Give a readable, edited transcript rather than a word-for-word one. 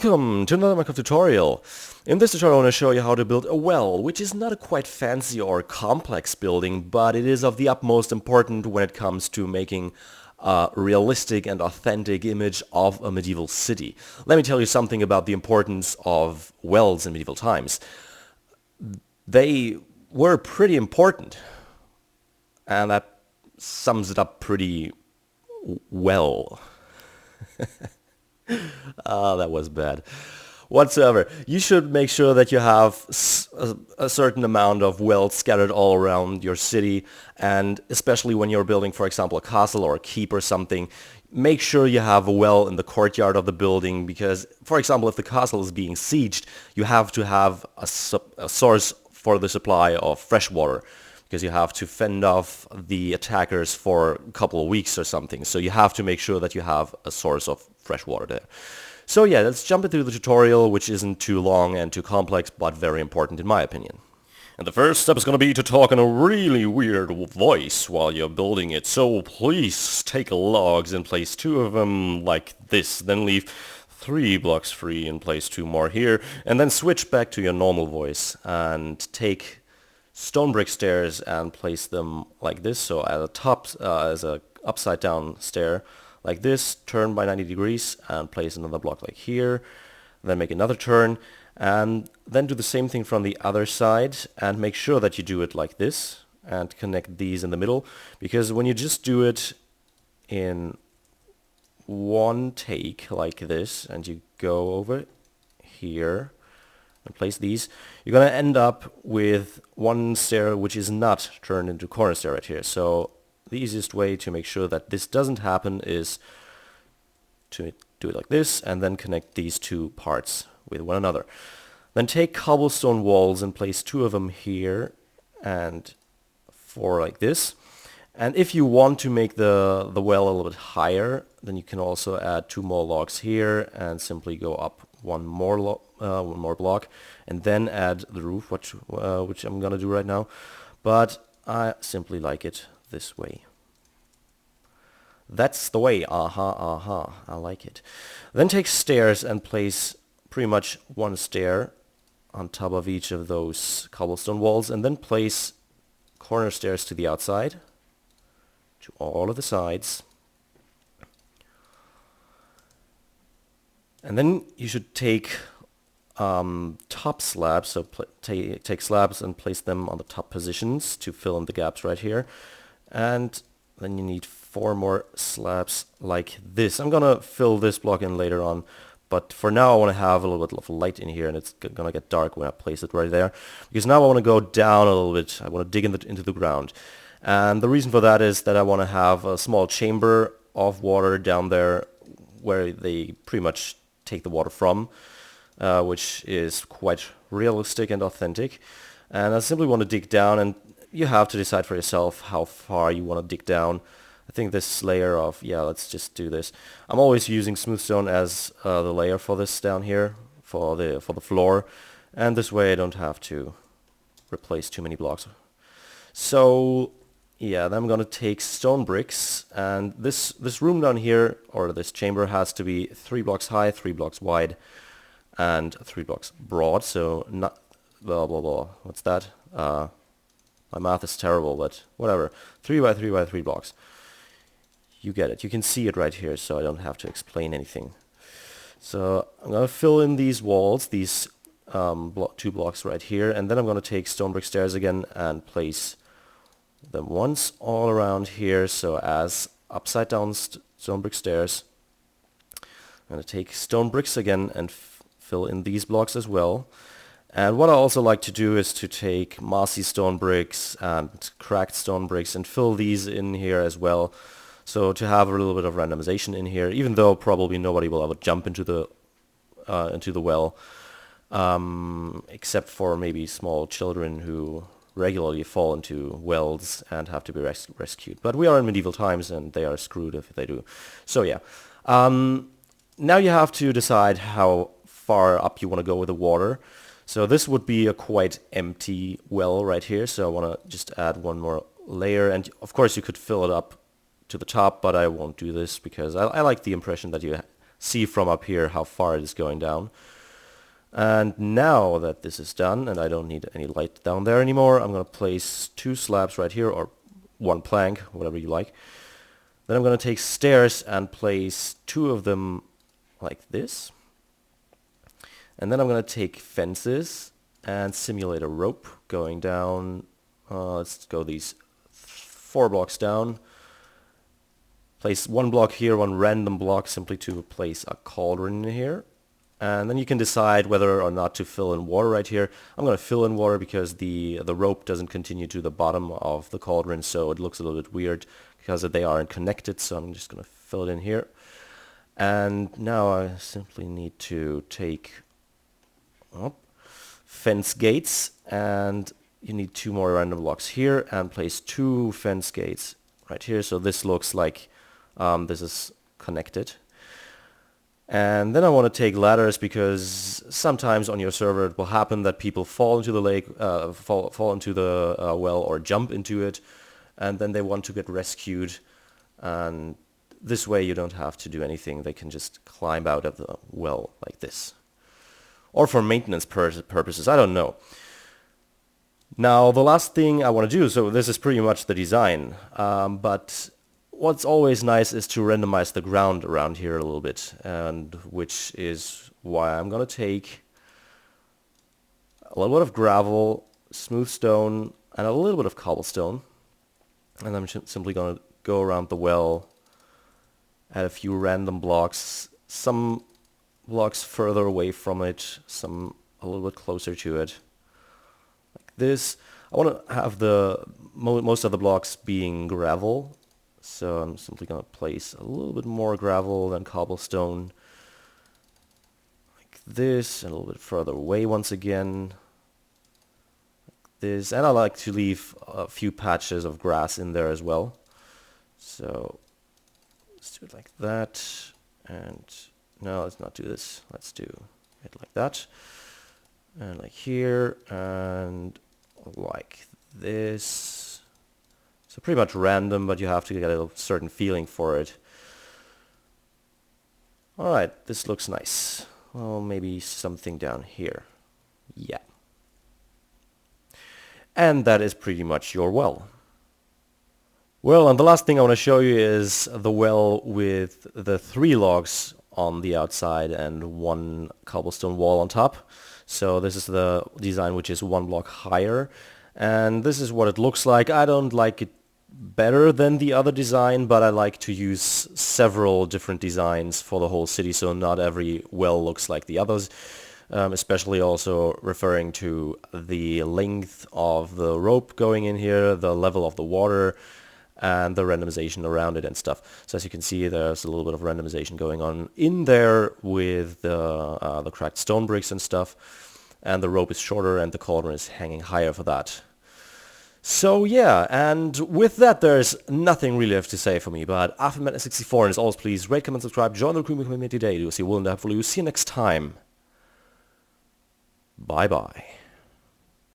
Welcome to another Minecraft tutorial. In this tutorial I want to show you how to build a well, which is not a quite fancy or complex building, but it is of the utmost importance when it comes to making a realistic and authentic image of a medieval city. Let me tell you something about the importance of wells in medieval times. They were pretty important, and that sums it up pretty well. That was bad. Whatsoever, you should make sure that you have a certain amount of wells scattered all around your city, and especially when you're building, for example, a castle or a keep or something, make sure you have a well in the courtyard of the building, because, for example, if the castle is being sieged, you have to have a source for the supply of fresh water, because you have to fend off the attackers for a couple of weeks or something. So you have to make sure that you have a source of fresh water there. So yeah, let's jump into the tutorial, which isn't too long and too complex, but very important in my opinion. And the first step is going to be to talk in a really weird voice while you're building it. So please take logs and place 2 of them like this, then leave 3 blocks free and place 2 more here, and then switch back to your normal voice and take stone brick stairs and place them like this. So at the top as a upside down stair like this, turn by 90 degrees and place another block like here, then make another turn, and then do the same thing from the other side, and make sure that you do it like this and connect these in the middle, because when you just do it in one take like this and you go over here and place these, you're going to end up with one stair which is not turned into corner stair right here. So the easiest way to make sure that this doesn't happen is to do it like this and then connect these 2 parts with one another. Then take cobblestone walls and place 2 of them here and 4 like this. And if you want to make the well a little bit higher, then you can also add 2 more logs here and simply go up one more block, and then add the roof, which I'm gonna do right now. But I simply like it this way. That's the way. I like it. Then take stairs and place pretty much 1 stair on top of each of those cobblestone walls, and then place corner stairs to the outside, to all of the sides. And then you should take top slabs, so take slabs and place them on the top positions to fill in the gaps right here. And then you need 4 more slabs like this. I'm gonna fill this block in later on, but for now I want to have a little bit of light in here, and it's gonna get dark when I place it right there, because now I want to go down a little bit. I want to dig into the ground. And the reason for that is that I want to have a small chamber of water down there where they pretty much take the water from, which is quite realistic and authentic. And I simply want to dig down, and you have to decide for yourself how far you want to dig down. I think this layer of, yeah, let's just do this. I'm always using smooth stone as the layer for this down here, for the floor, and this way I don't have to replace too many blocks. So yeah, then I'm gonna take stone bricks, and this room down here, or this chamber, has to be 3 blocks high, 3 blocks wide, and 3 blocks broad. So not blah blah blah. What's that? My math is terrible, but whatever. 3 by 3 by 3 blocks. You get it. You can see it right here, so I don't have to explain anything. So I'm gonna fill in these walls, these 2 blocks right here, and then I'm gonna take stone brick stairs again and place them once all around here, so as upside down stone brick stairs. I'm going to take stone bricks again and fill in these blocks as well. And what I also like to do is to take mossy stone bricks and cracked stone bricks and fill these in here as well, so to have a little bit of randomization in here, even though probably nobody will ever jump into the well, except for maybe small children who regularly fall into wells and have to be rescued. But we are in medieval times, and they are screwed if they do. So yeah. Now you have to decide how far up you want to go with the water. So this would be a quite empty well right here, so I want to just add 1 more layer, and of course you could fill it up to the top, but I won't do this because I like the impression that you see from up here how far it is going down. And now that this is done, and I don't need any light down there anymore, I'm going to place 2 slabs right here, or 1 plank, whatever you like. Then I'm going to take stairs and place 2 of them like this. And then I'm going to take fences and simulate a rope going down. Let's go these 4 blocks down. Place 1 block here, 1 random block, simply to place a cauldron in here. And then you can decide whether or not to fill in water right here. I'm going to fill in water because the rope doesn't continue to the bottom of the cauldron, so it looks a little bit weird because they aren't connected, so I'm just going to fill it in here. And now I simply need to take fence gates, and you need 2 more random blocks here, and place 2 fence gates right here, so this looks like this is connected. And then I want to take ladders because sometimes on your server it will happen that people fall into the lake, fall into the well, or jump into it, and then they want to get rescued. And this way you don't have to do anything. They can just climb out of the well like this. Or for maintenance purposes, I don't know. Now the last thing I want to do, so this is pretty much the design, but what's always nice is to randomize the ground around here a little bit, and which is why I'm going to take a little bit of gravel, smooth stone, and a little bit of cobblestone, and I'm simply going to go around the well, add a few random blocks, some blocks further away from it, some a little bit closer to it, like this. I want to have the most of the blocks being gravel. So I'm simply going to place a little bit more gravel than cobblestone, like this, and a little bit further away once again, like this. And I like to leave a few patches of grass in there as well. So let's do it like that, and no, let's not do this. Let's do it like that, and like here, and like this. So pretty much random, but you have to get a certain feeling for it. Alright, this looks nice. Well, maybe something down here. Yeah. And that is pretty much your well. Well, and the last thing I want to show you is the well with the 3 logs on the outside and 1 cobblestone wall on top. So this is the design, which is 1 block higher. And this is what it looks like. I don't like it better than the other design, but I like to use several different designs for the whole city, so not every well looks like the others, especially also referring to the length of the rope going in here, the level of the water, and the randomization around it and stuff. So as you can see, there's a little bit of randomization going on in there with the cracked stone bricks and stuff, and the rope is shorter and the cauldron is hanging higher for that. So yeah, and with that there's nothing really left to say for me, but after Madness64, and as always, please rate, comment, subscribe, join the community today. Do see you will and hopefully we'll see you next time. Bye bye.